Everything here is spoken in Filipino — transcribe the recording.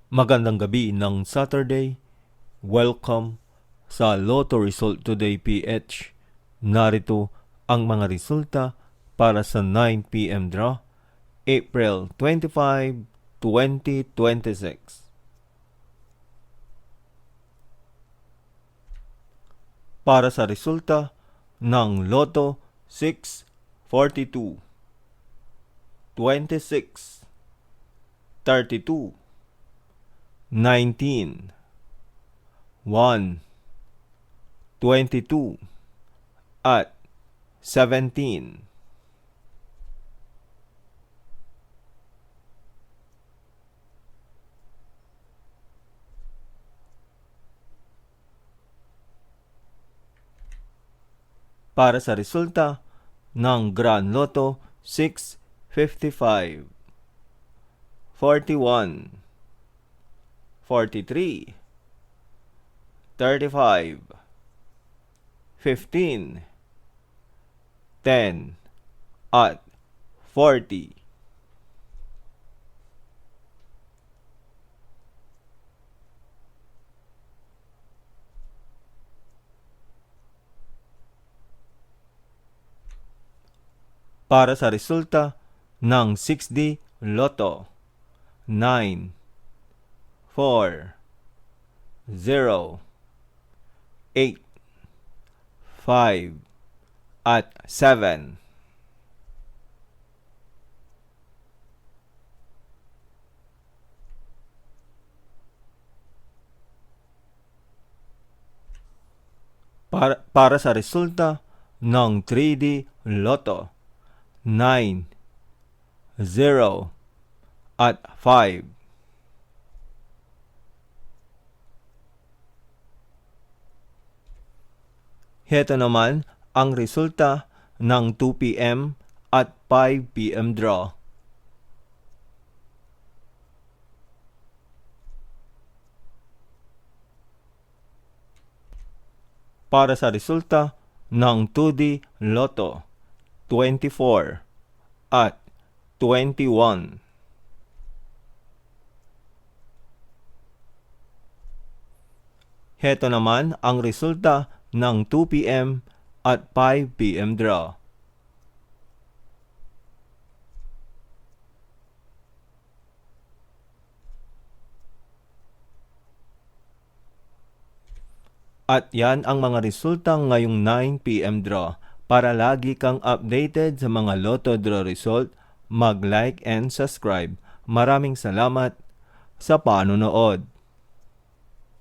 Magandang gabi ng Saturday. Welcome sa Lotto Result Today PH. Narito ang mga resulta para sa 9 p.m. draw, April 25, 2026. Para sa resulta ng Lotto 6, 42, 26, 32, 19, 1, 22, at 17. Para sa resulta ng Grand Lotto 6, 55, 41, 43, 35, 15, 10, at 40. Para sa resulta ng 6D Lotto 9, 4, 0, 8, 5, at 7. Para sa resulta ng 3D Lotto 9, 0, at 5. Heto naman ang resulta ng 2 p.m. at 5 p.m. draw. Para sa resulta ng 2D Lotto 24 at 21. Heto naman ang resulta ng 2 p.m. at 5 p.m. draw. At yan ang mga resulta ngayong 9 p.m. draw. Para lagi kang updated sa mga Lotto draw result, mag-like and subscribe. Maraming salamat sa panonood.